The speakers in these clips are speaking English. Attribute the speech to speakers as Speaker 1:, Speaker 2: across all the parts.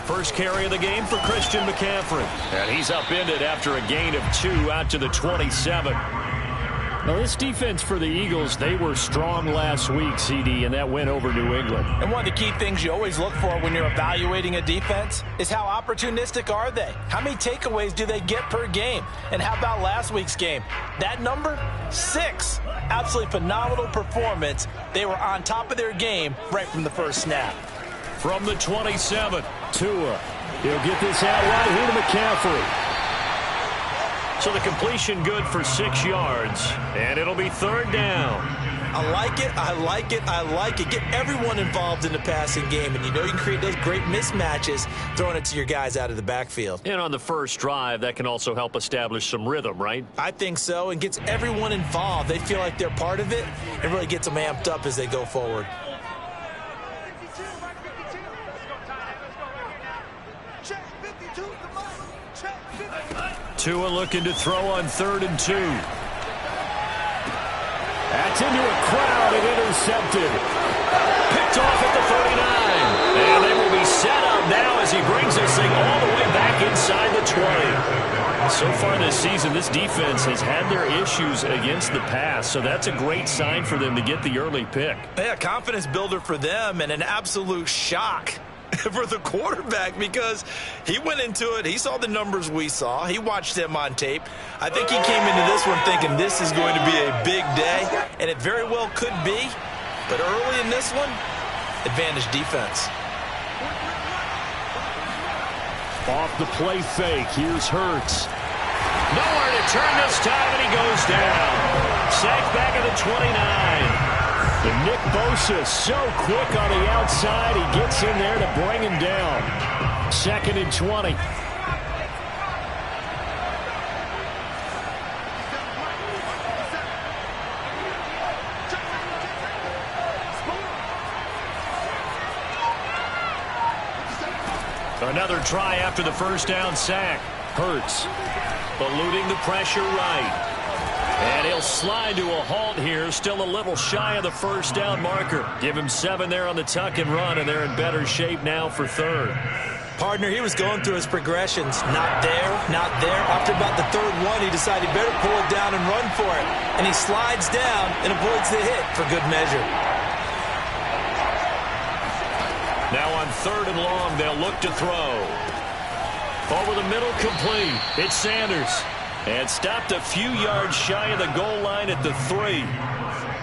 Speaker 1: First carry of the game for Christian McCaffrey. And he's upended after a gain of 2 out to the 27. Now, this defense for the Eagles, they were strong last week, CD, and that win over New England.
Speaker 2: And one of the key things you always look for when you're evaluating a defense is how opportunistic are they? How many takeaways do they get per game? And how about last week's game? That number? 6. Absolutely phenomenal performance. They were on top of their game right from the first snap.
Speaker 1: From the 27, Tua. He'll get this out right here to McCaffrey. So the completion good for 6 yards, and it'll be 3rd down.
Speaker 2: I like it, I like it, I like it. Get everyone involved in the passing game, and you know you can create those great mismatches throwing it to your guys out of the backfield.
Speaker 1: And on the first drive, that can also help establish some rhythm, right?
Speaker 2: I think so, and gets everyone involved. They feel like they're part of it, and really gets them amped up as they go forward.
Speaker 1: Tua looking to throw on 3rd and 2. That's into a crowd and intercepted. Picked off at the 39. And they will be set up now as he brings this thing all the way back inside the 20. So far this season, this defense has had their issues against the pass, so that's a great sign for them to get the early pick.
Speaker 2: Yeah, confidence builder for them and an absolute shock for the quarterback because he went into it. He saw the numbers we saw. He watched them on tape. I think he came into this one thinking this is going to be a big day, and it very well could be. But early in this one, advantage defense.
Speaker 1: Off the play fake. Here's Hurts. Nowhere to turn this time, and he goes down. Sacked back at the 29. And Nick Bosa so quick on the outside. He gets in there to bring him down. 2nd and 20. Another try after the first down sack. Hurts eluding the pressure right. And he'll slide to a halt here. Still a little shy of the first down marker. Give him 7 there on the tuck and run, and they're in better shape now for 3rd.
Speaker 2: Partner, he was going through his progressions. Not there, not there. After about the 3rd one, he decided he better pull it down and run for it. And he slides down and avoids the hit for good measure.
Speaker 1: Now on 3rd and long, they'll look to throw. Over the middle, complete. It's Sanders. And stopped a few yards shy of the goal line at the 3.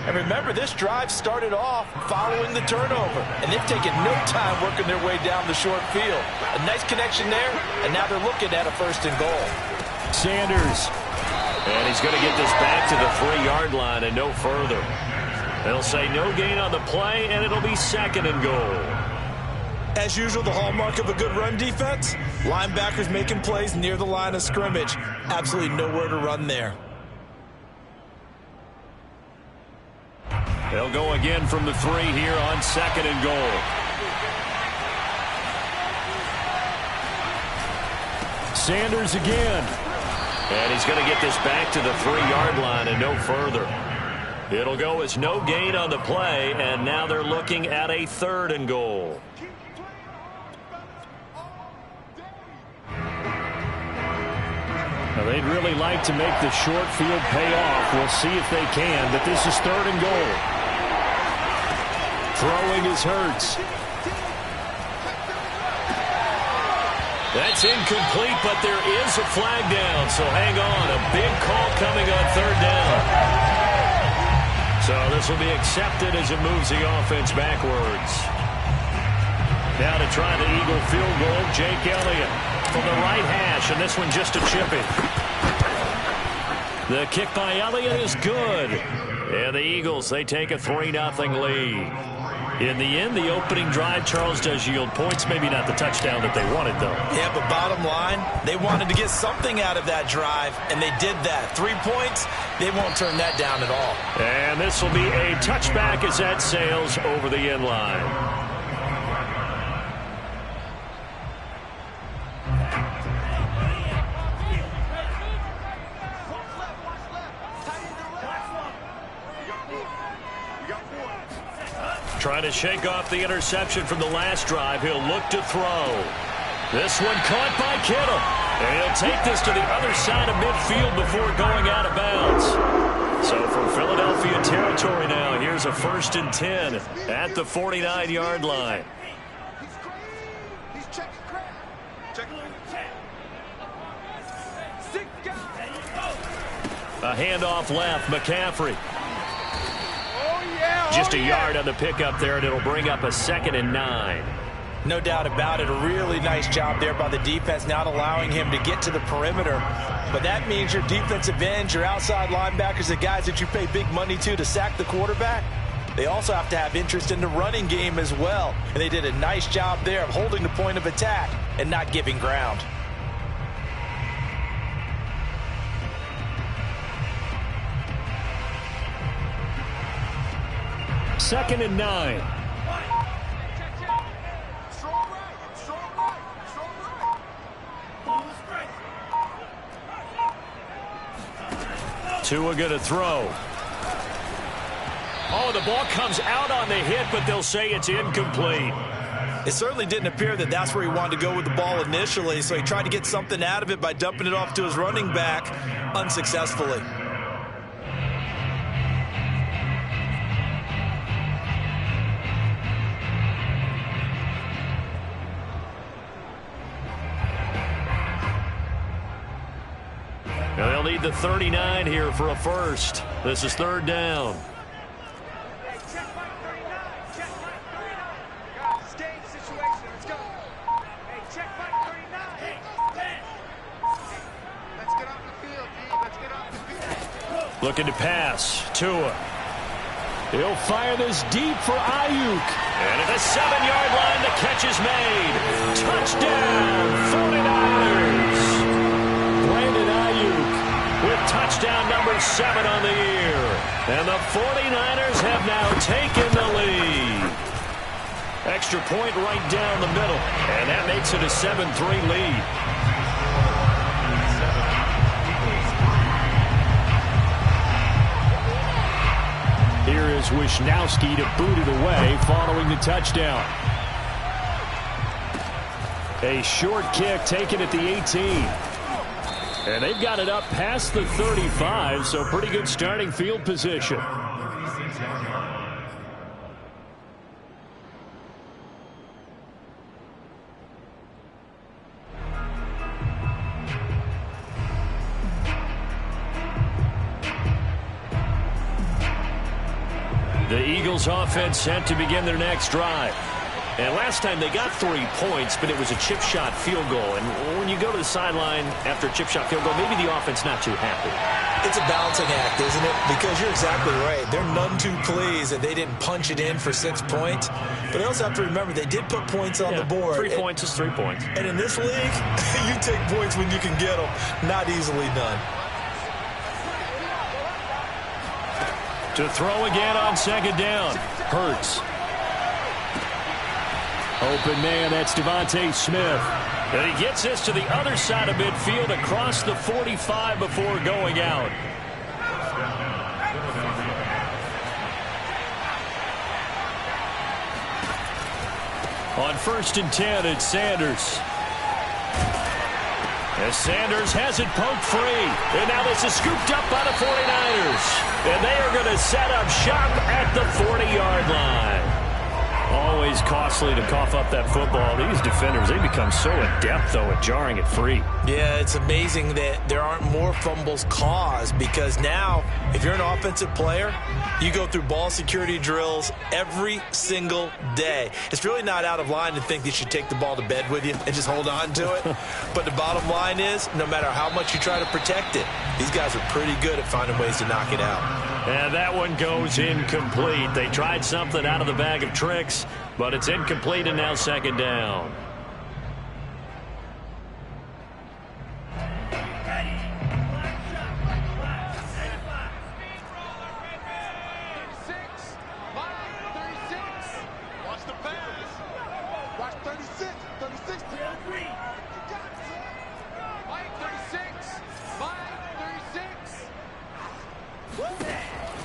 Speaker 2: And remember, this drive started off following the turnover. And they've taken no time working their way down the short field. A nice connection there, and now they're looking at a 1st and goal.
Speaker 1: Sanders. And he's going to get this back to the 3-yard line and no further. They'll say no gain on the play, and it'll be 2nd and goal.
Speaker 2: As usual, the hallmark of a good run defense, linebackers making plays near the line of scrimmage. Absolutely nowhere to run there.
Speaker 1: They'll go again from the 3 here on 2nd and goal. Sanders again. And he's going to get this back to the 3-yard line and no further. It'll go as no gain on the play, and now they're looking at a 3rd and goal. Now, they'd really like to make the short field pay off. We'll see if they can, but this is 3rd and goal. Throwing is Hurts. That's incomplete, but there is a flag down, so hang on. A big call coming on 3rd down. So this will be accepted as it moves the offense backwards. Now to try the Eagle field goal, Jake Elliott from the right hash, and this one just a chippy. The kick by Elliott is good. And the Eagles, they take a 3-0 lead. In the end, the opening drive, Charles, does yield points. Maybe not the touchdown that they wanted, though.
Speaker 2: Yeah, but bottom line, they wanted to get something out of that drive, and they did that. 3 points, they won't turn that down at all.
Speaker 1: And this will be a touchback as that sails over the end line. Trying to shake off the interception from the last drive. He'll look to throw. This one caught by Kittle. And he'll take this to the other side of midfield before going out of bounds. So for Philadelphia territory now, here's a 1st and 10 at the 49-yard line. A handoff left, McCaffrey. Just a yard on the pickup there, and it'll bring up a 2nd and 9.
Speaker 2: No doubt about it. A really nice job there by the defense, not allowing him to get to the perimeter. But that means your defensive ends, your outside linebackers, the guys that you pay big money to sack the quarterback, they also have to have interest in the running game as well. And they did a nice job there of holding the point of attack and not giving ground.
Speaker 1: Second and 9. Tua going to throw. Oh, the ball comes out on the hit, but they'll say it's incomplete.
Speaker 2: It certainly didn't appear that that's where he wanted to go with the ball initially, so he tried to get something out of it by dumping it off to his running back unsuccessfully.
Speaker 1: Now they'll need the 39 here for a first. This is 3rd down. Looking to pass. Tua. He'll fire this deep for Ayuk. And at the 7-yard line, the catch is made. Touchdown, 49ers. Brandon Ayuk with touchdown number 7 on the year. And the 49ers have now taken the lead. Extra point right down the middle. And that makes it a 7-3 lead. Here is Wishnowski to boot it away following the touchdown. A short kick taken at the 18. And they've got it up past the 35, so pretty good starting field position. The Eagles offense set to begin their next drive. And last time they got 3 points, but it was a chip shot field goal. And when you go to the sideline after a chip shot field goal, maybe the offense not too happy.
Speaker 2: It's a balancing act, isn't it? Because you're exactly right. They're none too pleased that they didn't punch it in for 6 points. But they also have to remember they did put points on the board.
Speaker 1: 3 points is 3 points.
Speaker 2: And in this league, you take points when you can get them. Not easily done.
Speaker 1: To throw again on 2nd down. Hurts. Open man, that's Devontae Smith. And he gets this to the other side of midfield across the 45 before going out. On 1st and 10, it's Sanders. As Sanders has it poked free. And now this is scooped up by the 49ers. And they are going to set up shop at the 40-yard line. Always costly to cough up that football. These defenders, they become so adept, though, at jarring it free.
Speaker 2: Yeah, it's amazing that there aren't more fumbles caused because now, if you're an offensive player, you go through ball security drills every single day. It's really not out of line to think you should take the ball to bed with you and just hold on to it. But the bottom line is, no matter how much you try to protect it, these guys are pretty good at finding ways to knock it out.
Speaker 1: And that one goes incomplete. They tried something out of the bag of tricks, but it's incomplete and now 2nd down.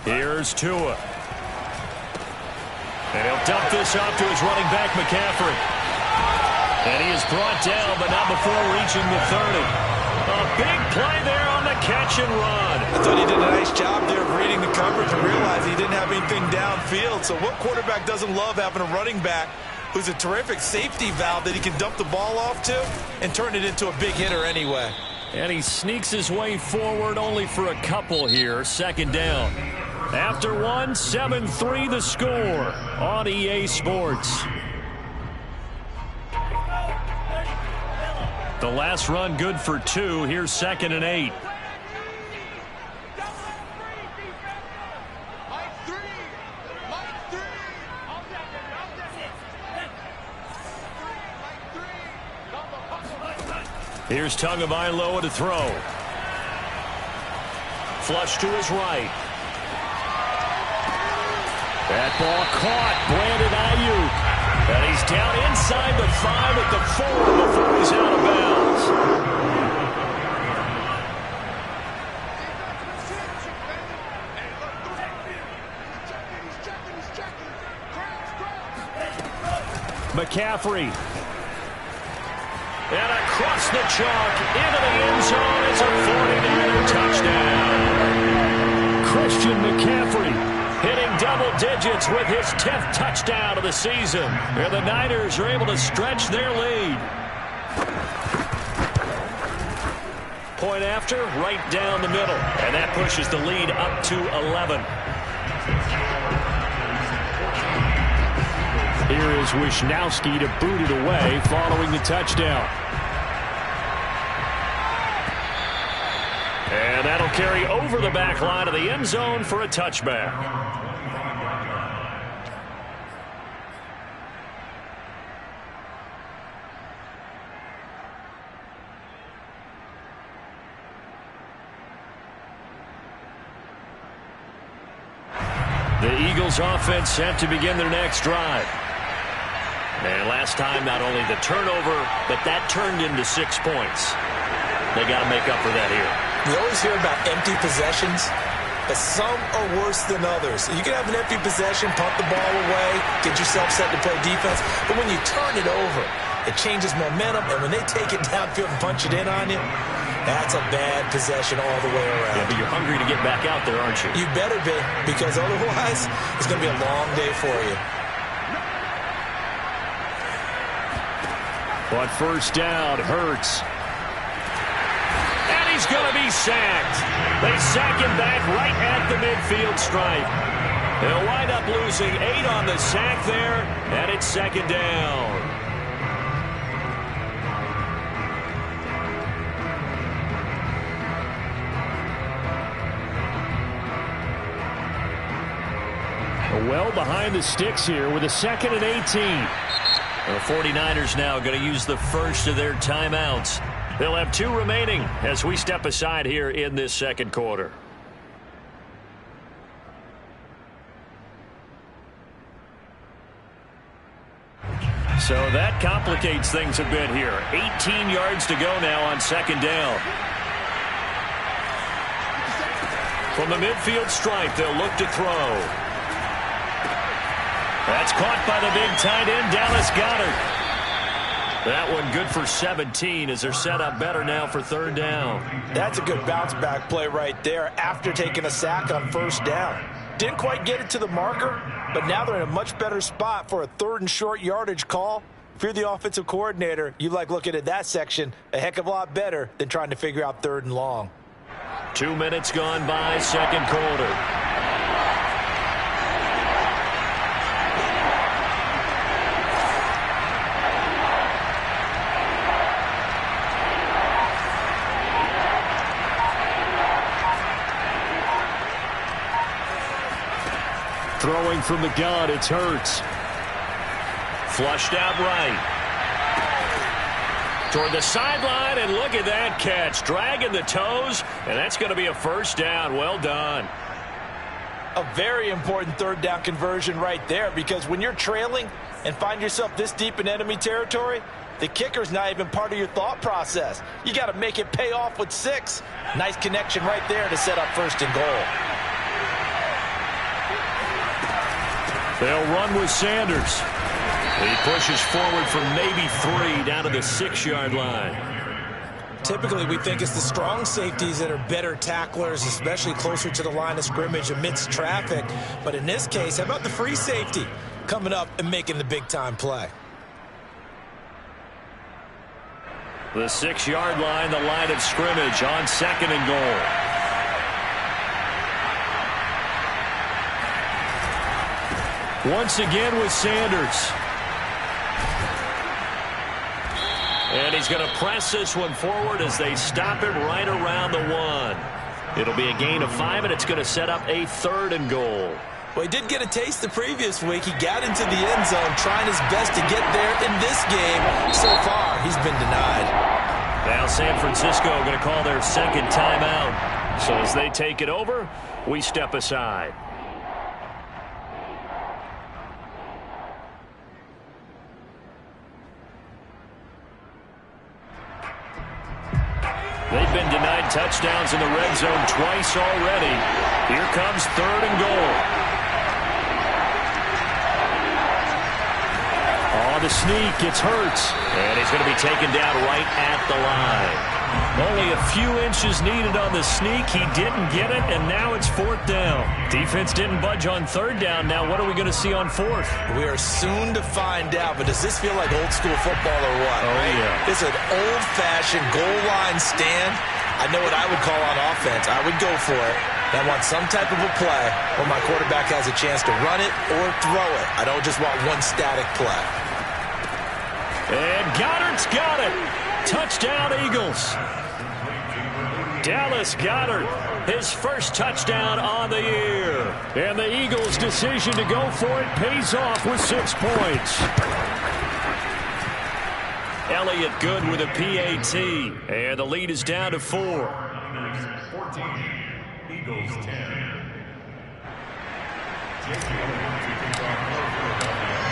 Speaker 1: Here's Tua. And he'll dump this off to his running back, McCaffrey. And he is brought down, but not before reaching the 30. A big play there on the catch and run.
Speaker 2: I thought he did a nice job there of reading the coverage and realizing he didn't have anything downfield. So what quarterback doesn't love having a running back who's a terrific safety valve that he can dump the ball off to and turn it into a big hitter anyway?
Speaker 1: And he sneaks his way forward only for a couple here. Second down. After one, 7-3 the score on EA Sports. The last run good for 2. Here's 2nd and 8. Here's Tagovailoa to throw. Flush to his right. That ball caught. Brandon Ayuk. And he's down inside the 5 at the 4 before he's out of bounds. McCaffrey. And across the chalk into the end zone. It's a 49er touchdown. Christian McCaffrey hitting double digits with his 10th touchdown of the season. And the Niners are able to stretch their lead. Point after, right down the middle. And that pushes the lead up to 11. Here is Wisnowski to boot it away following the touchdown. And that'll carry over the back line of the end zone for a touchback. The Eagles offense set to begin their next drive. And last time, not only the turnover, but that turned into 6 points. They got to make up for that here.
Speaker 2: You always hear about empty possessions, but some are worse than others. You can have an empty possession, pump the ball away, get yourself set to play defense, but when you turn it over, it changes momentum, and when they take it downfield and punch it in on you, that's a bad possession all the way around.
Speaker 1: Yeah, but you're hungry to get back out there, aren't you?
Speaker 2: You better be, because otherwise, it's going to be a long day for you.
Speaker 1: But first down, Hurts. And he's going to be sacked. They sack him back right at the midfield stripe. They'll wind up losing 8 on the sack there, and it's 2nd down. Well behind the sticks here with a 2nd and 18. The 49ers now going to use the first of their timeouts. They'll have 2 remaining as we step aside here in this second quarter. So that complicates things a bit here. 18 yards to go now on 2nd down. From the midfield stripe, they'll look to throw. That's caught by the big tight end, Dallas Goedert. That one good for 17 as they're set up better now for 3rd down.
Speaker 2: That's a good bounce-back play right there after taking a sack on 1st down. Didn't quite get it to the marker, but now they're in a much better spot for a 3rd and short yardage call. If you're the offensive coordinator, you like looking at that section a heck of a lot better than trying to figure out 3rd and long.
Speaker 1: 2 minutes gone by, second quarter. Throwing from the gun, it's Hurts. Flushed out right. Toward the sideline, and look at that catch. Dragging the toes, and that's going to be a 1st down. Well done.
Speaker 2: A very important 3rd down conversion right there, because when you're trailing and find yourself this deep in enemy territory, the kicker's not even part of your thought process. You got to make it pay off with 6. Nice connection right there to set up 1st and goal.
Speaker 1: They'll run with Sanders. He pushes forward for maybe 3 down to the 6-yard line.
Speaker 2: Typically, we think it's the strong safeties that are better tacklers, especially closer to the line of scrimmage amidst traffic. But in this case, how about the free safety coming up and making the big-time play?
Speaker 1: The 6-yard line, the line of scrimmage on 2nd and goal. Once again with Sanders. And he's going to press this one forward as they stop him right around the 1. It'll be a gain of 5, and it's going to set up a 3rd and goal.
Speaker 2: Well, he did get a taste the previous week. He got into the end zone trying his best to get there in this game. So far, he's been denied.
Speaker 1: Now San Francisco going to call their 2nd timeout. So as they take it over, we step aside. They've been denied touchdowns in the red zone twice already. Here comes 3rd and goal. Oh, the sneak, it's Hurts. And he's going to be taken down right at the line. Only a few inches needed on the sneak. He didn't get it, and now it's 4th down. Defense didn't budge on 3rd down. Now what are we going to see on 4th?
Speaker 2: We are soon to find out, but does this feel like old school football or what?
Speaker 1: Oh,
Speaker 2: right?
Speaker 1: yeah.
Speaker 2: It's an old-fashioned goal line stand. I know what I would call on offense. I would go for it. I want some type of a play where my quarterback has a chance to run it or throw it. I don't just want one static play.
Speaker 1: And Goddard's got it. Touchdown, Eagles. Dallas Goedert, his first touchdown on the year. And the Eagles' decision to go for it pays off with 6 points. Elliott good with a PAT. And the lead is down to 4.
Speaker 3: 14, Eagles 10.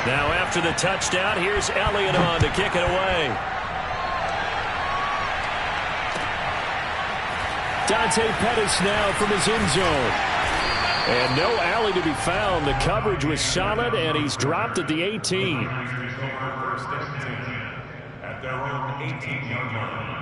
Speaker 1: Now after the touchdown, here's Elliott on to kick it away. Dante Pettis now from his end zone. And no alley to be found. The coverage was solid, and he's dropped at the 18.
Speaker 3: First and 10 at their own 18-yard line.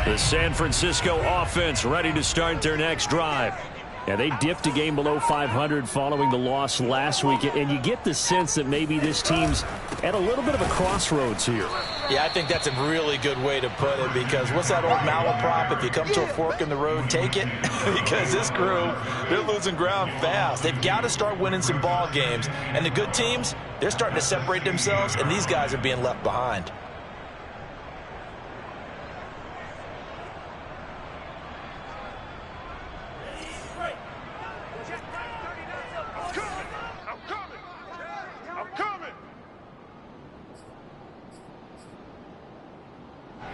Speaker 1: The San Francisco offense ready to start their next drive. Yeah, they dipped a game below 500 following the loss last week, and you get the sense that maybe this team's at a little bit of a crossroads here.
Speaker 2: Yeah, I think that's a really good way to put it, because what's that old malaprop? If you come to a fork in the road, take it. Because this crew, they're losing ground fast. They've got to start winning some ball games. And the good teams, they're starting to separate themselves, and these guys are being left behind.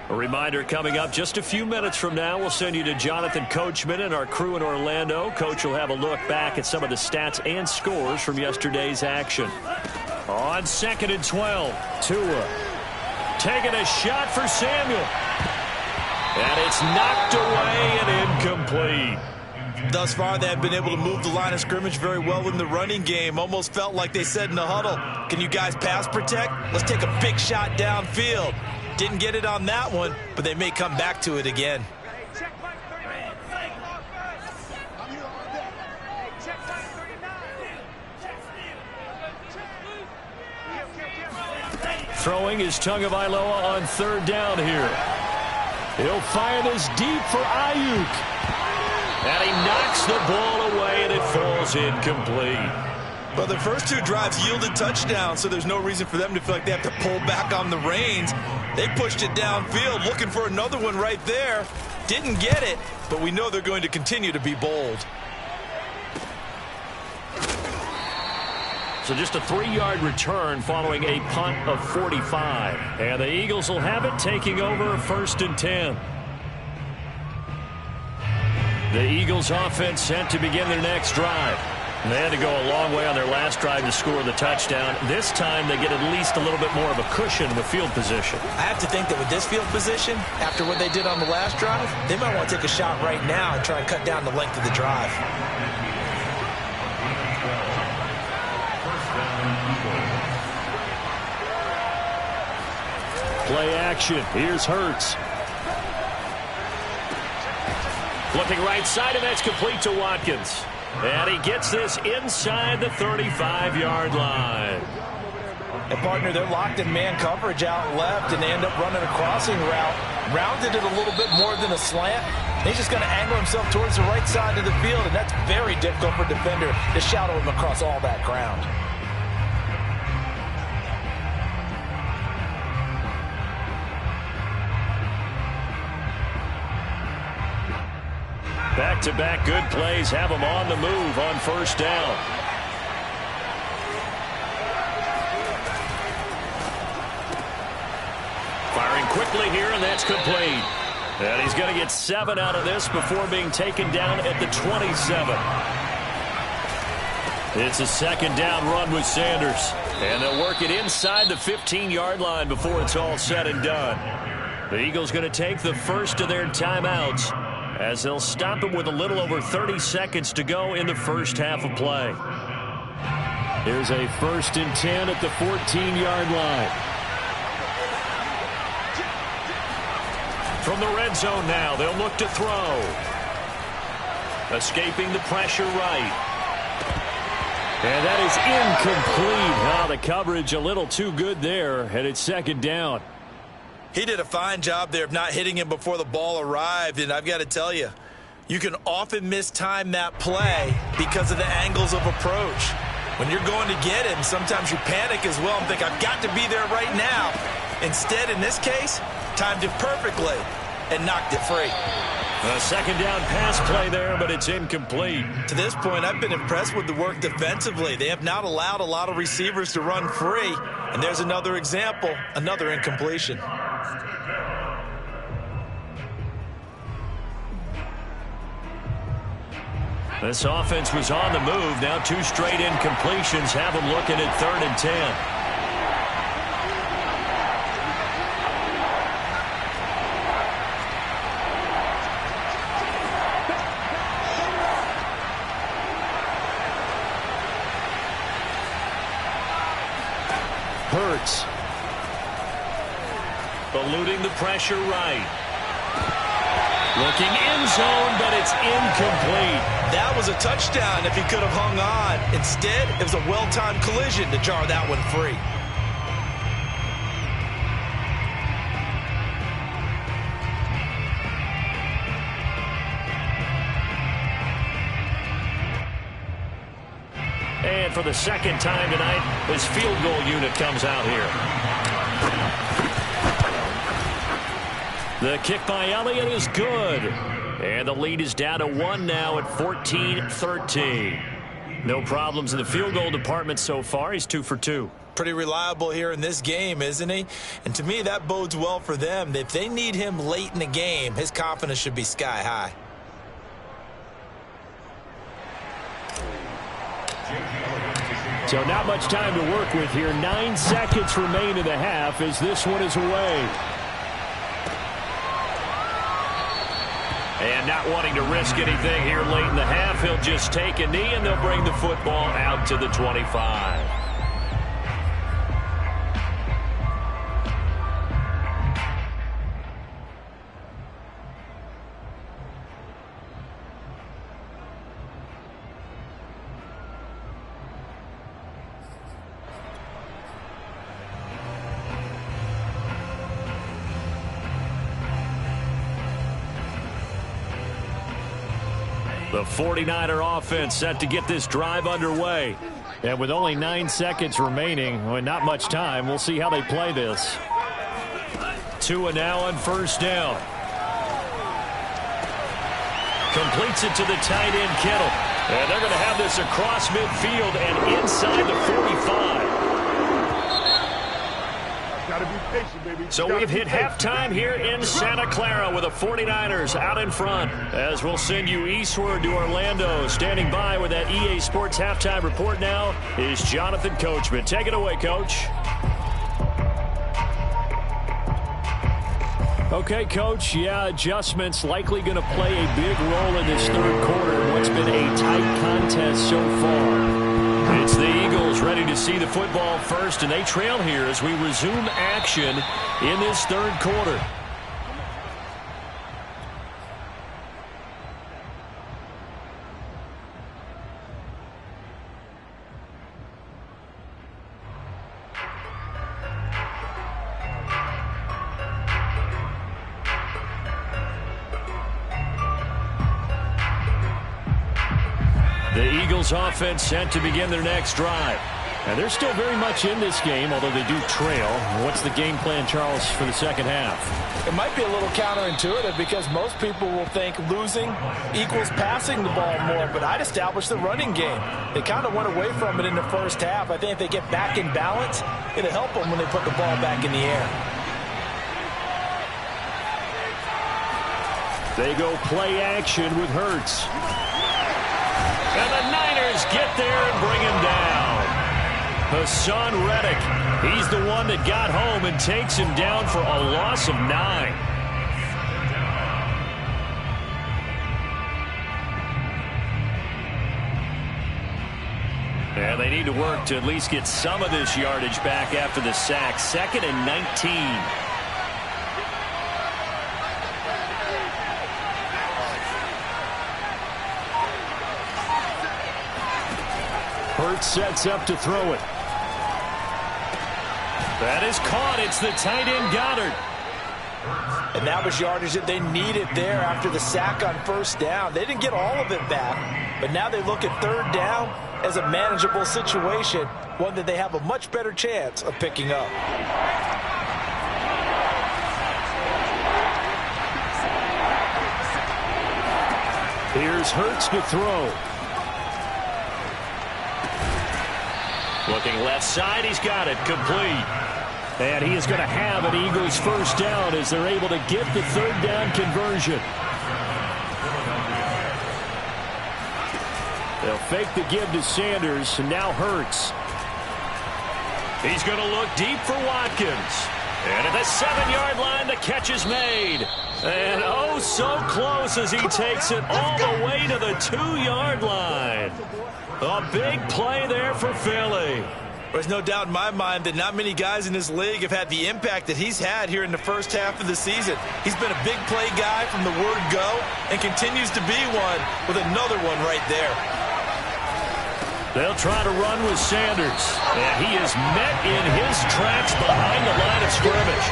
Speaker 1: A reminder coming up just a few minutes from now, we'll send you to Jonathan Coachman and our crew in Orlando. Coach will have a look back at some of the stats and scores from yesterday's action. On 2nd and 12, Tua taking a shot for Samuel. And it's knocked away and incomplete.
Speaker 2: Thus far, they have been able to move the line of scrimmage very well in the running game. Almost felt like they said in the huddle, can you guys pass protect? Let's take a big shot downfield. Didn't get it on that one, but they may come back to it again.
Speaker 1: Throwing is Tagovailoa on 3rd down here. He'll fire this deep for Ayuk. And he knocks the ball away, and it falls incomplete.
Speaker 2: But the first 2 drives yielded touchdowns, so there's no reason for them to feel like they have to pull back on the reins. They pushed it downfield, looking for another one right there. Didn't get it, but we know they're going to continue to be bold.
Speaker 1: So just a 3-yard return following a punt of 45. And the Eagles will have it, taking over 1st and 10. The Eagles offense set to begin their next drive. They had to go a long way on their last drive to score the touchdown. This time they get at least a little bit more of a cushion with field position.
Speaker 2: I have to think that with this field position, after what they did on the last drive, they might want to take a shot right now and try and cut down the length of the drive.
Speaker 1: Play action. Here's Hurts. Looking right side, and that's complete to Watkins. And he gets this inside the 35-yard line.
Speaker 2: And, partner, they're locked in man coverage out left, and they end up running a crossing route. Rounded it a little bit more than a slant. He's just going to angle himself towards the right side of the field, and that's very difficult for a defender to shadow him across all that ground.
Speaker 1: Back-to-back good plays have them on the move on first down. Firing quickly here, and that's complete. And he's going to get 7 out of this before being taken down at the 27. It's a second down run with Sanders. And they'll work it inside the 15-yard line before it's all said and done. The Eagles going to take the first of their timeouts, as they'll stop him with a little over 30 seconds to go in the first half of play. Here's a 1st and 10 at the 14-yard line. From the red zone now, they'll look to throw. Escaping the pressure right. And that is incomplete. The coverage a little too good there, and it's second down.
Speaker 2: He did a fine job there of not hitting him before the ball arrived, and I've got to tell you, you can often mistime that play because of the angles of approach. When you're going to get him, sometimes you panic as well and think, I've got to be there right now. Instead, in this case, timed it perfectly and knocked it free.
Speaker 1: A second down pass play there, but it's incomplete.
Speaker 2: To this point, I've been impressed with the work defensively. They have not allowed a lot of receivers to run free, and there's another example, another incompletion.
Speaker 1: This offense was on the move. Now 2 straight incompletions have them looking at 3rd and 10. Hurts. Eluding the pressure right. Looking end zone, but it's incomplete.
Speaker 2: That was a touchdown if he could have hung on. Instead, it was a well-timed collision to jar that one free.
Speaker 1: And for the second time tonight, this field goal unit comes out here. The kick by Elliott is good. And the lead is down to 1 now at 14-13. No problems in the field goal department so far. He's 2 for 2.
Speaker 2: Pretty reliable here in this game, isn't he? And to me, that bodes well for them. If they need him late in the game, his confidence should be sky high.
Speaker 1: So not much time to work with here. 9 seconds remain in the half as this one is away. And not wanting to risk anything here late in the half, he'll just take a knee and they'll bring the football out to the 25. The 49er offense set to get this drive underway. And with only 9 seconds remaining, well, not much time, we'll see how they play this. Tua now on first down. Completes it to the tight end, Kittle. And they're going to have this across midfield and inside the 45.
Speaker 3: Gotta be patient, baby.
Speaker 1: So we've hit halftime here in Santa Clara with the 49ers out in front. As we'll send you eastward to Orlando. Standing by with that EA Sports halftime report now is Jonathan Coachman. Take it away, Coach. Okay, Coach. Yeah, adjustments likely going to play a big role in this third quarter in what's been a tight contest so far. It's the Eagles ready to see the football first, and they trail here as we resume action in this third quarter. The Eagles offense set to begin their next drive. And they're still very much in this game, although they do trail. What's the game plan, Charles, for the second half?
Speaker 2: It might be a little counterintuitive because most people will think losing equals passing the ball more, but I'd establish the running game. They kind of went away from it in the first half. I think if they get back in balance, it'll help them when they put the ball back in the air.
Speaker 1: They go play action with Hurts. And the Niners get there and bring him down. Hassan Reddick, he's the one that got home and takes him down for a loss of 9. And they need to work to at least get some of this yardage back after the sack. 2nd and 19. Hurts sets up to throw it. That is caught. It's the tight end Goddard.
Speaker 2: And that was yardage that they needed there after the sack on first down. They didn't get all of it back, but now they look at third down as a manageable situation, one that they have a much better chance of picking up.
Speaker 1: Here's Hurts to throw. Looking left side, he's got it, complete. And he is going to have an Eagles first down as they're able to get the third down conversion. They'll fake the give to Sanders, and now Hurts. He's going to look deep for Watkins. And at the 7-yard line, the catch is made. And oh, so close as he takes it all the way to the 2-yard line. A big play there for Philly.
Speaker 2: There's no doubt in my mind that not many guys in this league have had the impact that he's had here in the first half of the season. He's been a big play guy from the word go and continues to be one with another one right there.
Speaker 1: They'll try to run with Sanders. And he is met in his tracks behind the line of scrimmage.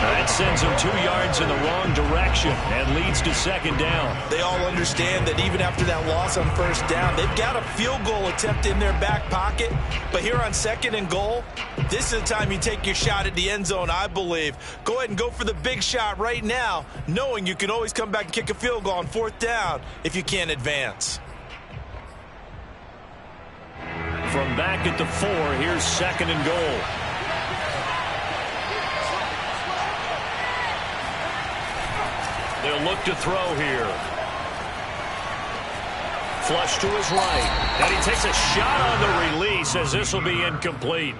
Speaker 1: That sends him 2 yards in the wrong direction and leads to second down.
Speaker 2: They all understand that even after that loss on first down, they've got a field goal attempt in their back pocket. But here on 2nd and goal, this is the time you take your shot at the end zone, I believe. Go ahead and go for the big shot right now, knowing you can always come back and kick a field goal on 4th down if you can't advance.
Speaker 1: From back at the 4, here's 2nd and goal. They'll look to throw here. Flush to his right. And he takes a shot on the release as this will be incomplete.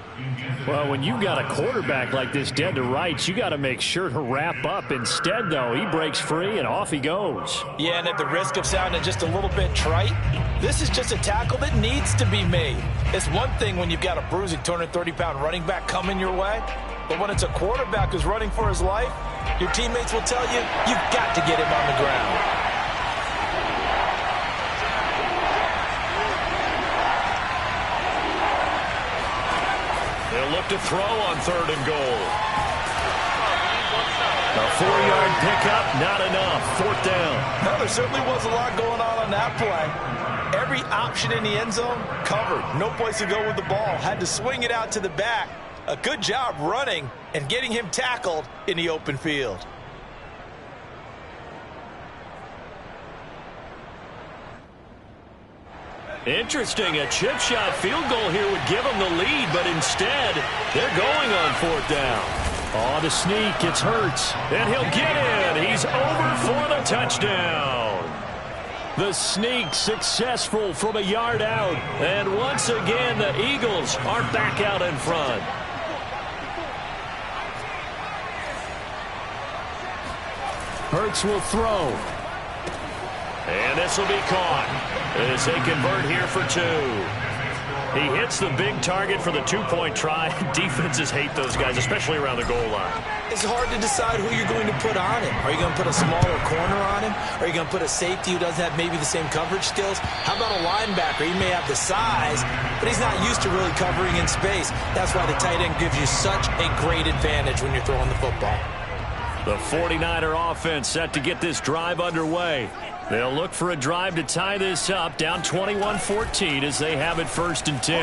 Speaker 1: Well, when you got a quarterback like this dead to rights, you got to make sure to wrap up. Instead, though, he breaks free and off he goes.
Speaker 2: Yeah, and at the risk of sounding just a little bit trite, this is just a tackle that needs to be made. It's one thing when you've got a bruising 230-pound running back coming your way, but when it's a quarterback who's running for his life, your teammates will tell you, you've got to get him on the ground.
Speaker 1: They'll look to throw on 3rd and goal. A 4-yard pickup, not enough. 4th down.
Speaker 2: No, there certainly was a lot going on that play. Every option in the end zone covered. No place to go with the ball. Had to swing it out to the back. A good job running and getting him tackled in the open field.
Speaker 1: Interesting. A chip shot field goal here would give them the lead, but instead, they're going on 4th down. On the sneak, it's Hurts, and he'll get in. He's over for the touchdown. The sneak successful from a yard out. And once again, the Eagles are back out in front. Hurts will throw. And this will be caught as they convert here for 2. He hits the big target for the two-point try. Defenses hate those guys, especially around the goal line.
Speaker 2: It's hard to decide who you're going to put on him. Are you going to put a smaller corner on him? Are you going to put a safety who doesn't have maybe the same coverage skills? How about a linebacker? He may have the size, but he's not used to really covering in space. That's why the tight end gives you such a great advantage when you're throwing the football.
Speaker 1: The 49er offense set to get this drive underway. They'll look for a drive to tie this up, down 21-14 as they have it 1st and 10.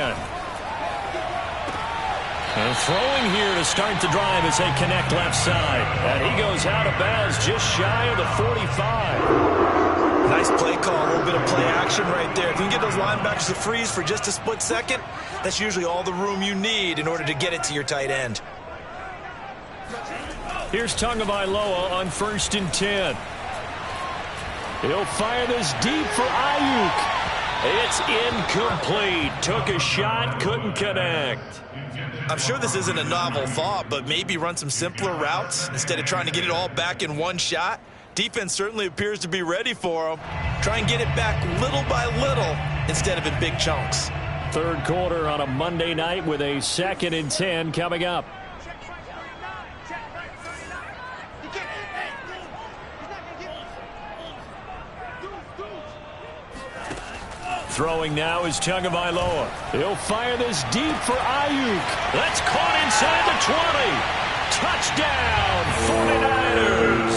Speaker 1: And throwing here to start the drive as they connect left side. And he goes out of bounds just shy of the 45.
Speaker 2: Nice play call, a little bit of play action right there. If you can get those linebackers to freeze for just a split second, that's usually all the room you need in order to get it to your tight end.
Speaker 1: Here's Tagovailoa on 1st and 10. He'll fire this deep for Ayuk. It's incomplete. Took a shot, couldn't connect.
Speaker 2: I'm sure this isn't a novel thought, but maybe run some simpler routes instead of trying to get it all back in one shot. Defense certainly appears to be ready for him. Try and get it back little by little instead of in big chunks.
Speaker 1: 3rd quarter on a Monday night with a 2nd and 10 coming up. Throwing now is Tagovailoa. He'll fire this deep for Ayuk. That's caught inside the 20. Touchdown, 49ers.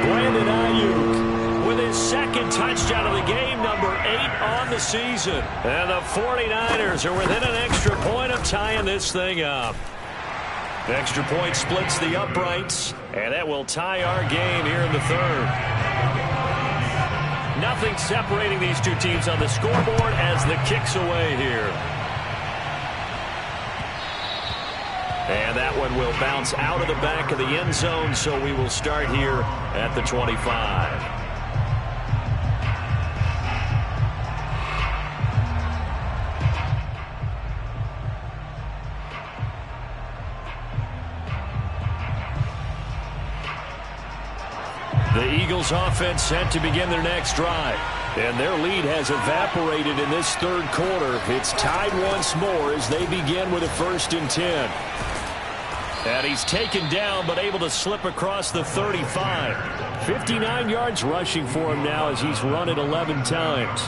Speaker 1: Brandon Ayuk with his 2nd touchdown of the game, number 8 on the season. And the 49ers are within an extra point of tying this thing up. The extra point splits the uprights, and that will tie our game here in the 3rd. Nothing separating these two teams on the scoreboard as the kick's away here. And that one will bounce out of the back of the end zone, so we will start here at the 25. The Eagles offense set to begin their next drive. And their lead has evaporated in this 3rd quarter. It's tied once more as they begin with a 1st and 10. And he's taken down but able to slip across the 35. 59 yards rushing for him now as he's run it 11 times.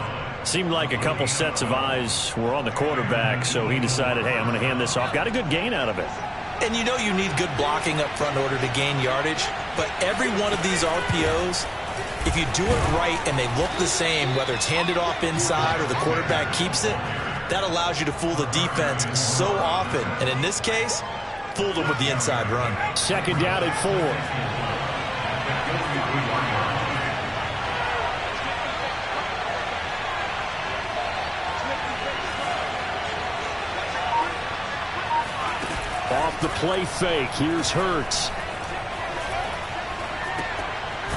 Speaker 1: Seemed like a couple sets of eyes were on the quarterback, so he decided, hey, I'm going to hand this off. Got a good gain out of it.
Speaker 2: And you know you need good blocking up front in order to gain yardage. But every one of these RPOs, if you do it right and they look the same, whether it's handed off inside or the quarterback keeps it, that allows you to fool the defense so often. And in this case, fooled them with the inside run.
Speaker 1: 2nd down and 4. Off the play fake, here's Hurts.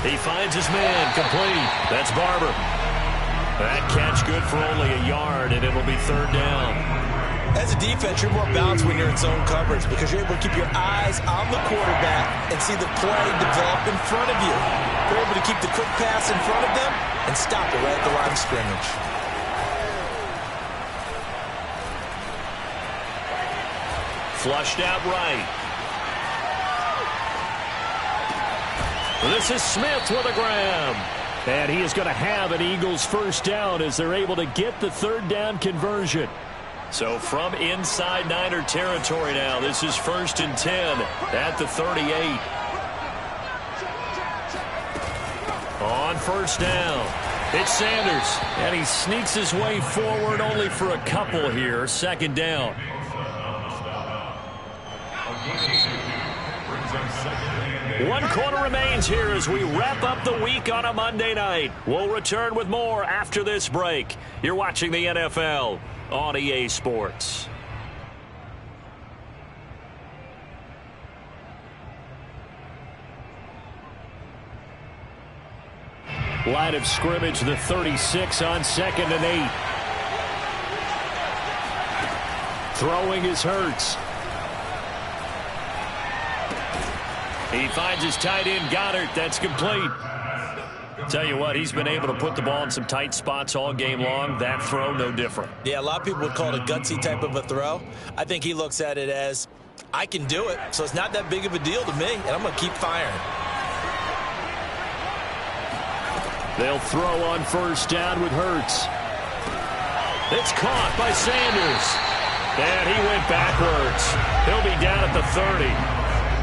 Speaker 1: He finds his man, complete. That's Barber. That catch good for only a yard, and it'll be 3rd down.
Speaker 2: As a defense, you're more balanced when you're in zone coverage because you're able to keep your eyes on the quarterback and see the play develop in front of you. You're able to keep the quick pass in front of them and stop it right at the line of scrimmage.
Speaker 1: Flushed out right. This is Smith with a grab. And he is going to have an Eagles 1st down as they're able to get the 3rd down conversion. So from inside Niner territory now, this is 1st and 10 at the 38. On 1st down, it's Sanders. And he sneaks his way forward only for a couple here. 2nd down. One quarter remains here as we wrap up the week on a Monday night. We'll return with more after this break. You're watching the NFL on EA Sports. Line of scrimmage, the 36 on 2nd and 8. Throwing is Hurts. He finds his tight end, Goddard. That's complete. Tell you what, he's been able to put the ball in some tight spots all game long. That throw, no different.
Speaker 2: Yeah, a lot of people would call it a gutsy type of a throw. I think he looks at it as, I can do it, so it's not that big of a deal to me, and I'm going to keep firing.
Speaker 1: They'll throw on 1st down with Hurts. It's caught by Sanders. And he went backwards. He'll be down at the 30.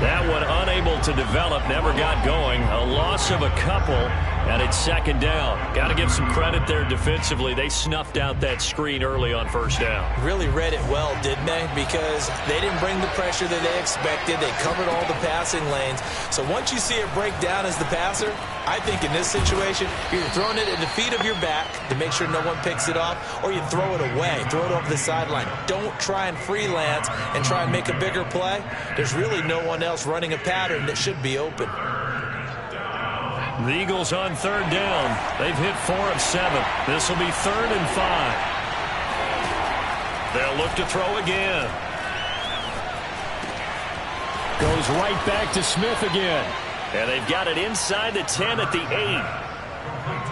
Speaker 1: That one unable to develop, never got going. A loss of a couple, and it's 2nd down. Got to give some credit there defensively. They snuffed out that screen early on 1st down.
Speaker 2: Really read it well, didn't they? Because they didn't bring the pressure that they expected. They covered all the passing lanes. So once you see it break down as the passer, I think in this situation, you're throwing it at the feet of your back to make sure no one picks it off, or you throw it away, throw it over the sideline. Don't try and freelance and try and make a bigger play. There's really no one else running a pattern that should be open.
Speaker 1: The Eagles on 3rd down. They've hit 4 of 7. This will be 3rd and 5. They'll look to throw again. Goes right back to Smith again. And they've got it inside the 10 at the 8.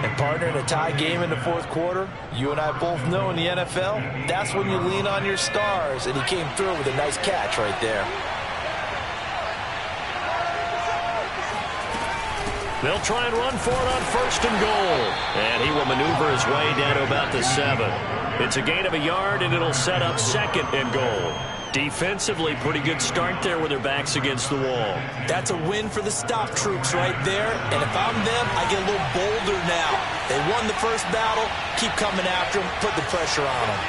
Speaker 2: And partner, in a tie game in the 4th quarter, you and I both know in the NFL, that's when you lean on your stars, and he came through with a nice catch right there.
Speaker 1: They'll try and run for it on 1st and goal. And he will maneuver his way down to about the 7. It's a gain of a yard, and it'll set up 2nd and goal. Defensively, pretty good start there with their backs against the wall.
Speaker 2: That's a win for the stop troops right there. And if I'm them, I get a little bolder now. They won the first battle. Keep coming after them. Put the pressure on them.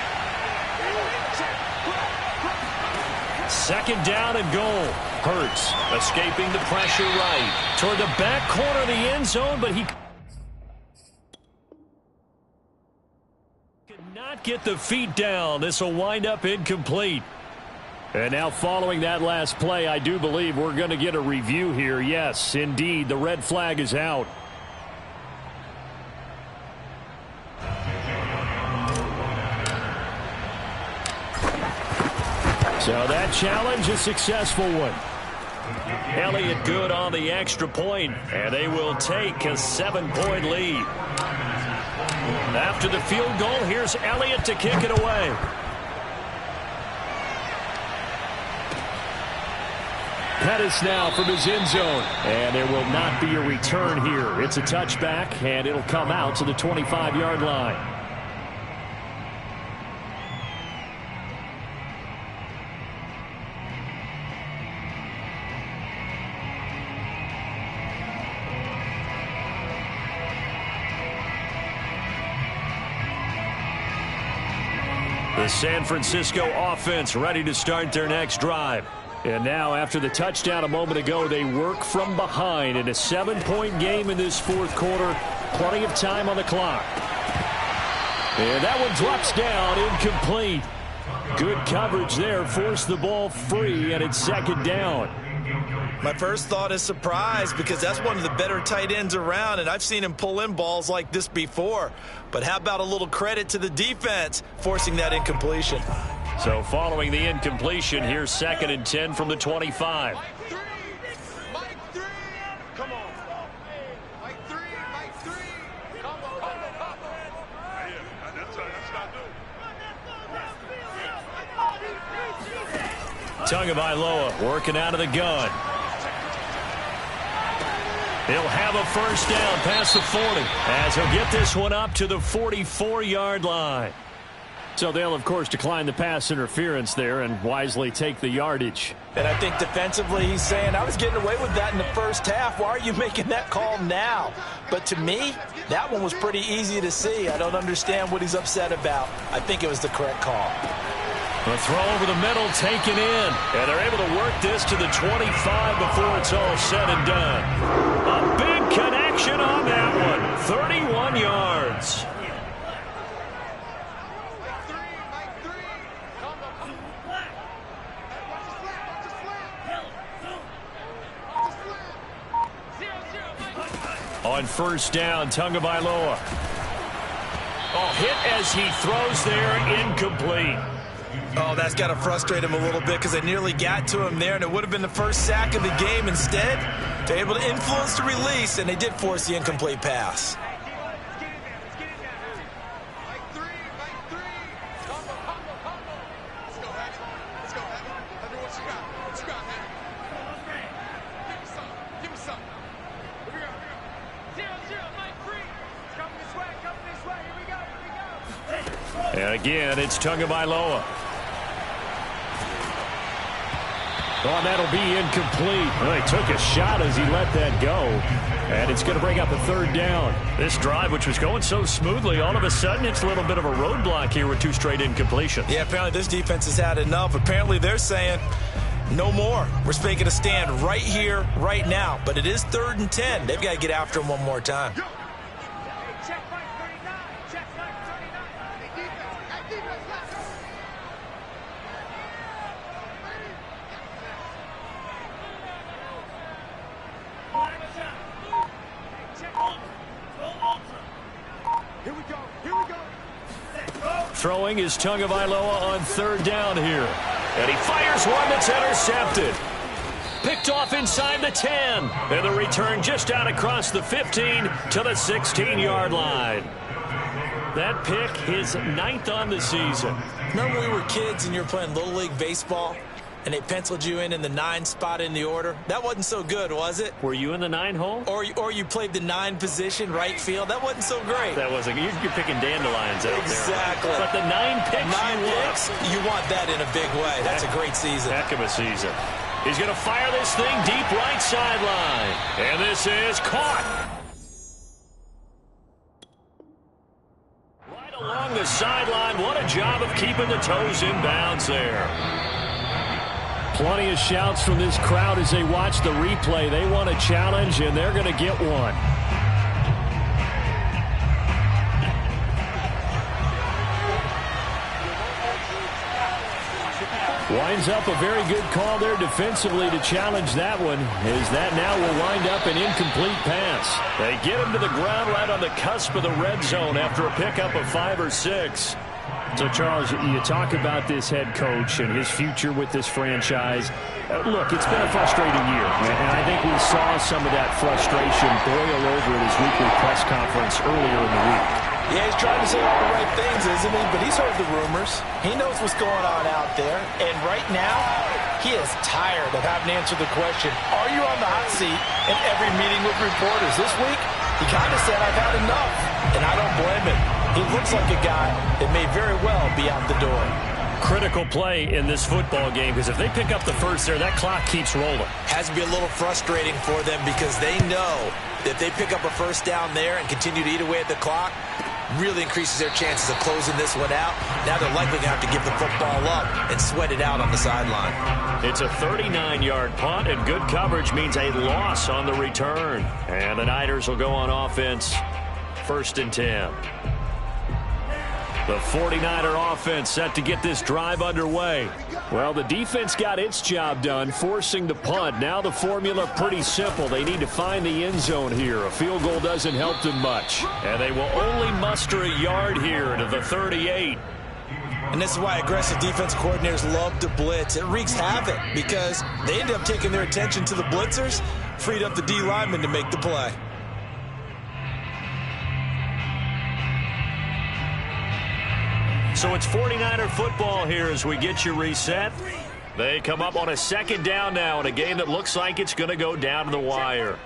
Speaker 1: 2nd down and goal. Hurts escaping the pressure right toward the back corner of the end zone, but he could not get the feet down. This will wind up incomplete. And now following that last play, I do believe we're going to get a review here. Yes, indeed, the red flag is out. So that challenge, a successful one. Elliott good on the extra point, and they will take a 7-point lead. After the field goal, here's Elliott to kick it away. Pettis now from his end zone, and there will not be a return here. It's a touchback, and it'll come out to the 25-yard line. The San Francisco offense ready to start their next drive. And now, after the touchdown a moment ago, they work from behind in a 7-point game in this 4th quarter. Plenty of time on the clock. And that one drops down, incomplete. Good coverage there, forced the ball free, and it's 2nd down.
Speaker 2: My first thought is surprise, because that's one of the better tight ends around, and I've seen him pull in balls like this before. But how about a little credit to the defense forcing that incompletion?
Speaker 1: So following the incompletion, here's 2nd and 10 from the 25. Tagovailoa working out of the gun. He'll have a 1st down past the 40 as he'll get this one up to the 44-yard line. So they'll, of course, decline the pass interference there and wisely take the yardage.
Speaker 2: And I think defensively he's saying, I was getting away with that in the first half. Why are you making that call now? But to me, that one was pretty easy to see. I don't understand what he's upset about. I think it was the correct call.
Speaker 1: The throw over the middle taken in. And they're able to work this to the 25 before it's all said and done. A big connection on that one. 31 yards. On first down, Tagovailoa. Oh, hit as he throws there, incomplete.
Speaker 2: Oh, that's got to frustrate him a little bit because they nearly got to him there, and it would have been the first sack of the game. Instead, they're able to influence the release, and they did force the incomplete pass.
Speaker 1: And again, it's Tagovailoa. Oh, that'll be incomplete. Well, he took a shot as he let that go. And it's going to bring up a third down. This drive, which was going so smoothly, all of a sudden it's a little bit of a roadblock here with 2 straight incompletions.
Speaker 2: Yeah, apparently this defense has had enough. Apparently they're saying no more. We're making a stand right here, right now. But it is 3rd and 10. They've got to get after him one more time.
Speaker 1: Throwing is Tagovailoa on 3rd down here. And he fires one that's intercepted. Picked off inside the 10. And the return just out across the 15 to the 16-yard line. That pick, his 9th on the season.
Speaker 2: Remember when we were kids and you were playing Little League Baseball and they penciled you in the 9 spot in the order? That wasn't so good, was it?
Speaker 1: Were you in the 9 hole?
Speaker 2: Or you played the 9 position, right field? That wasn't so great.
Speaker 1: That wasn't. You're picking dandelions out
Speaker 2: exactly.
Speaker 1: there. But the 9 picks,
Speaker 2: 9 picks, you want that in a big way. That's a great season.
Speaker 1: Heck of a season. He's going to fire this thing deep right sideline. And this is caught. Right along the sideline. What a job of keeping the toes in bounds there. Plenty of shouts from this crowd as they watch the replay. They want a challenge, and they're going to get one. Winds up a very good call there defensively to challenge that one, as that now will wind up an incomplete pass. They get him to the ground right on the cusp of the red zone after a pickup of 5 or 6. So, Charles, you talk about this head coach and his future with this franchise. Look, it's been a frustrating year, and I think we saw some of that frustration boil over at his weekly press conference earlier in the week.
Speaker 2: Yeah, he's trying to say all the right things, isn't he? But he's heard the rumors. He knows what's going on out there. And right now, he is tired of having to answer the question, are you on the hot seat in every meeting with reporters? This week, he kind of said, I've had enough. And I don't blame him. He looks like a guy that may very well be out the door.
Speaker 1: Critical play in this football game, because if they pick up the first there, that clock keeps rolling.
Speaker 2: Has to be a little frustrating for them because they know that if they pick up a first down there and continue to eat away at the clock, really increases their chances of closing this one out. Now they're likely going to have to give the football up and sweat it out on the sideline.
Speaker 1: It's a 39-yard punt, and good coverage means a loss on the return. And the Niners will go on offense, 1st and 10. The 49er offense set to get this drive underway. Well, the defense got its job done, forcing the punt. Now the formula pretty simple. They need to find the end zone here. A field goal doesn't help them much. And they will only muster a yard here to the 38.
Speaker 2: And this is why aggressive defense coordinators love to blitz. It wreaks havoc because they end up taking their attention to the blitzers, freed up the D lineman to make the play.
Speaker 1: So it's 49er football here as we get you reset. They come up on a 2nd down now in a game that looks like it's going to go down to the wire.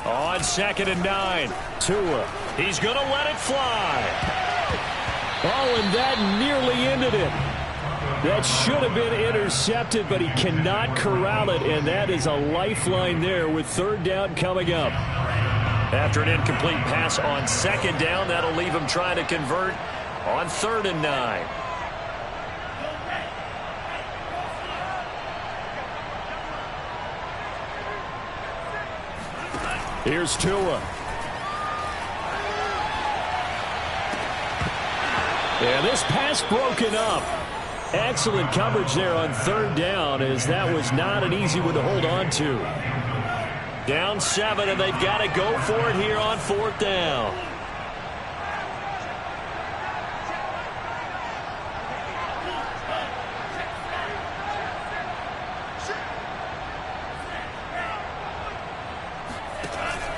Speaker 1: On 2nd and 9, Tua. He's going to let it fly. Oh, and that nearly ended it. That should have been intercepted, but he cannot corral it, and that is a lifeline there with 3rd down coming up. After an incomplete pass on 2nd down, that'll leave him trying to convert on 3rd and 9. Here's Tua. And this pass broken up. Excellent coverage there on third down, as that was not an easy one to hold on to. Down 7, and they've got to go for it here on fourth down.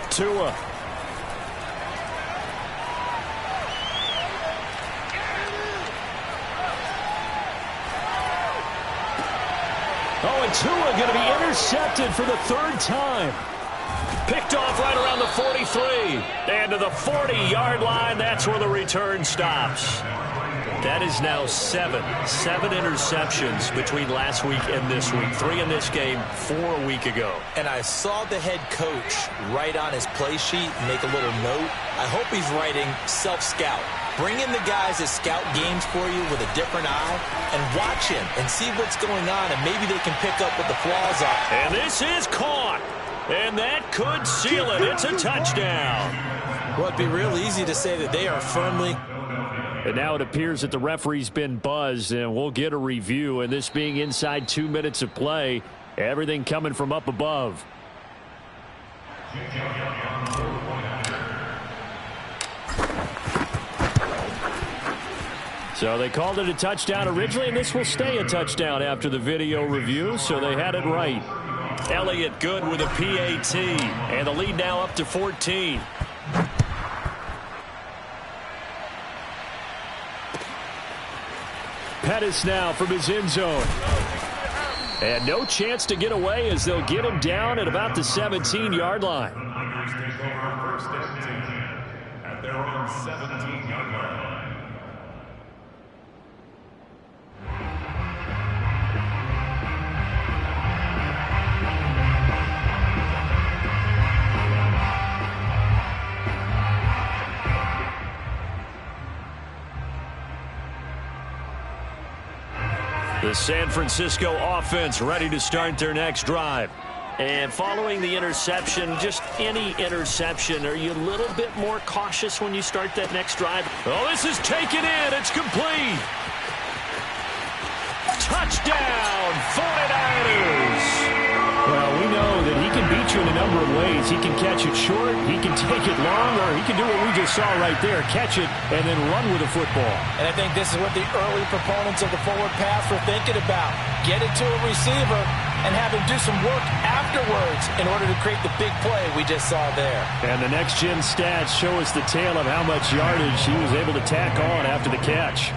Speaker 1: Tua. Oh, and Tua going to be intercepted for the third time. Picked off right around the 43. And to the 40-yard line, that's where the return stops. That is now 7 interceptions between last week and this week. 3 in this game, 4 a week ago.
Speaker 2: And I saw the head coach write on his play sheet and make a little note. I hope he's writing self-scout. Bring in the guys that scout games for you with a different eye and watch him and see what's going on, and maybe they can pick up what the flaws are.
Speaker 1: And this is caught. And that could seal it. It's a touchdown.
Speaker 2: Well, it'd be real easy to say that they are firmly.
Speaker 1: And now it appears that the referee's been buzzed, and we'll get a review. And this being inside 2 minutes of play, everything coming from up above. So they called it a touchdown originally, and this will stay a touchdown after the video review, so they had it right. Elliott good with a PAT, and the lead now up to 14. Pettis now from his end zone. And no chance to get away as they'll get him down at about the 17-yard line.
Speaker 3: First and 10 at their own 17-yard line.
Speaker 1: The San Francisco offense ready to start their next drive. And following the interception, just any interception, are you a little bit more cautious when you start that next drive? Oh, this is taken in. It's complete. Touchdown, 49ers. Well, we know that he can beat you in a number of ways. He can catch it short, he can take it long, or he can do what we just saw right there, catch it and then run with the football.
Speaker 2: And I think this is what the early proponents of the forward pass were thinking about. Get it to a receiver and have him do some work afterwards in order to create the big play we just saw there.
Speaker 1: And the next-gen stats show us the tale of how much yardage he was able to tack on after the catch.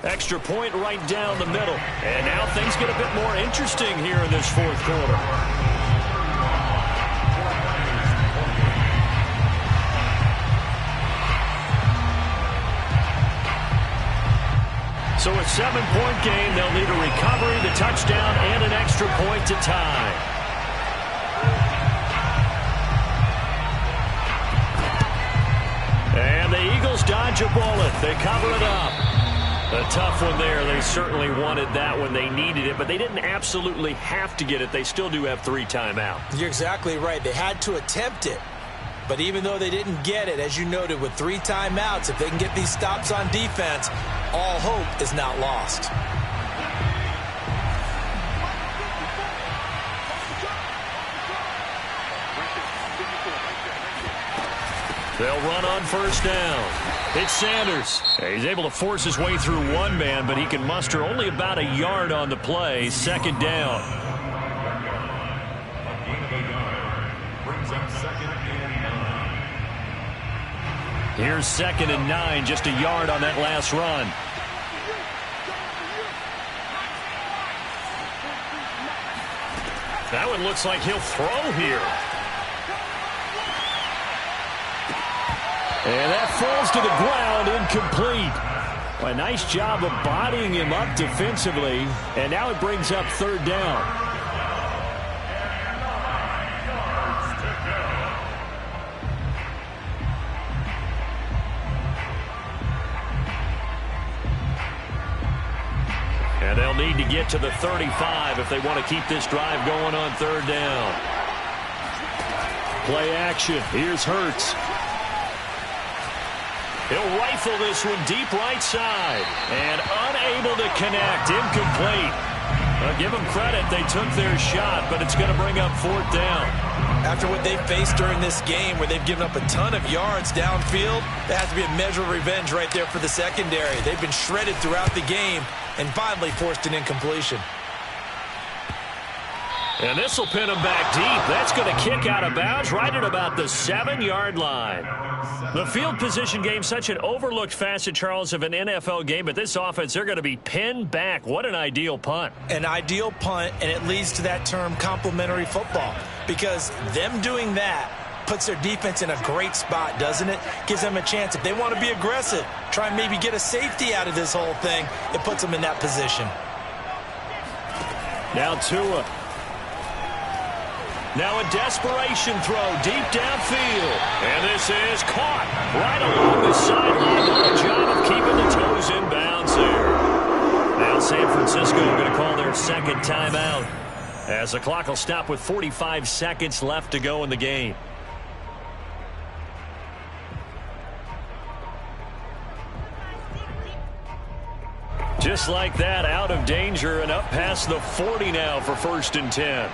Speaker 1: Extra point right down the middle. And now things get a bit more interesting here in this fourth quarter. So a 7-point game, they'll need a recovery, the touchdown, and an extra point to tie. And the Eagles dodge a bullet. They cover it up. A tough one there. They certainly wanted that when they needed it, but they didn't absolutely have to get it. They still do have 3 timeouts.
Speaker 2: You're exactly right. They had to attempt it. But even though they didn't get it, as you noted, with 3 timeouts, if they can get these stops on defense, all hope is not lost.
Speaker 1: They'll run on first down. It's Sanders. He's able to force his way through one man, but he can muster only about a yard on the play. Second down.
Speaker 3: Brings up 2nd and 9.
Speaker 1: Here's 2nd and 9, just a yard on that last run. That one looks like he'll throw here. And that falls to the ground, incomplete. A nice job of bodying him up defensively. And now it brings up 3rd down. And they'll need to get to the 35 if they want to keep this drive going on 3rd down. Play action. Here's Hurts. He'll rifle this one deep right side. And unable to connect. Incomplete. Give them credit. They took their shot, but it's going to bring up 4th down.
Speaker 2: After what they've faced during this game where they've given up a ton of yards downfield, there has to be a measure of revenge right there for the secondary. They've been shredded throughout the game and finally forced an incompletion.
Speaker 1: And this will pin him back deep. That's going to kick out of bounds right at about the 7-yard line. The field position game, such an overlooked facet, Charles, of an NFL game. But this offense, they're going to be pinned back. What an ideal punt.
Speaker 2: An ideal punt, and it leads to that term complementary football. Because them doing that puts their defense in a great spot, doesn't it? Gives them a chance. If they want to be aggressive, try and maybe get a safety out of this whole thing, it puts them in that position.
Speaker 1: Now Tua. Now a desperation throw deep downfield. And this is caught right along the sideline. What a job of keeping the toes in bounds there. Now San Francisco going to call their second timeout, as the clock will stop with 45 seconds left to go in the game. Just like that, out of danger and up past the 40 now for 1st and 10.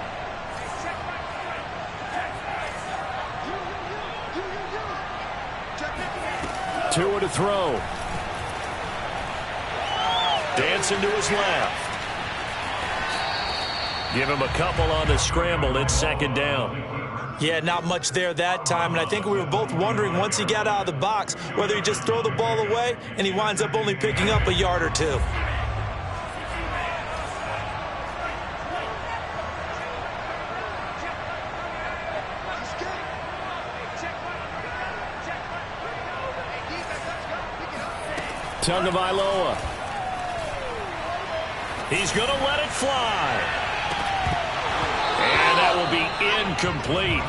Speaker 1: Tua to throw. Dancing to his left. Give him a couple on the scramble. It's 2nd down.
Speaker 2: Yeah, not much there that time, and I think we were both wondering once he got out of the box whether he just throw the ball away and he winds up only picking up a yard or two.
Speaker 1: Tagovailoa. He's going to let it fly. And that will be incomplete.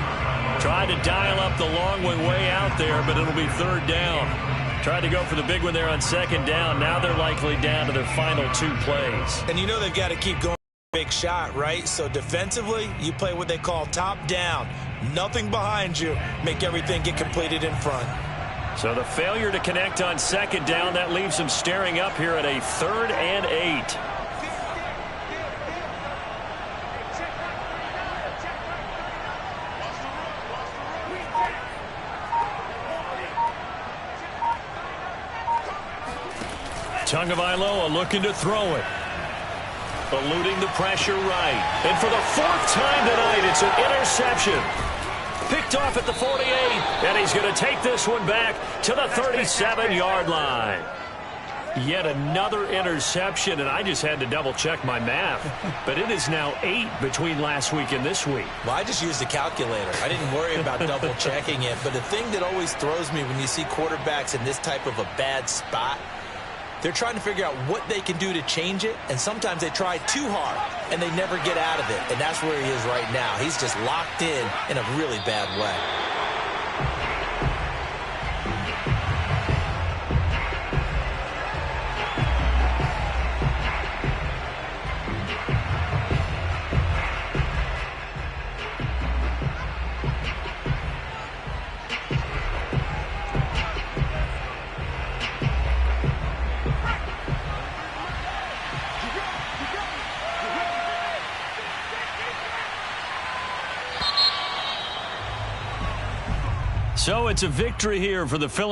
Speaker 1: Tried to dial up the long one way out there, but it'll be 3rd down. Tried to go for the big one there on 2nd down. Now they're likely down to their final 2 plays.
Speaker 2: And you know they've got to keep going. Big shot, right? So defensively, you play what they call top down. Nothing behind you. Make everything get completed in front.
Speaker 1: So the failure to connect on 2nd down, that leaves him staring up here at a 3rd and 8. Tagovailoa looking to throw it. Eluding the pressure right. And for the 4th time tonight, it's an interception. Picked off at the 48, and he's going to take this one back to the 37-yard line. Yet another interception, and I just had to double-check my math. But it is now 8 between last week and this week.
Speaker 2: Well, I just used a calculator. I didn't worry about double-checking it. But the thing that always throws me when you see quarterbacks in this type of a bad spot, they're trying to figure out what they can do to change it, and sometimes they try too hard, and they never get out of it. And that's where he is right now. He's just locked in a really bad way.
Speaker 1: So it's a victory here for the Philadelphia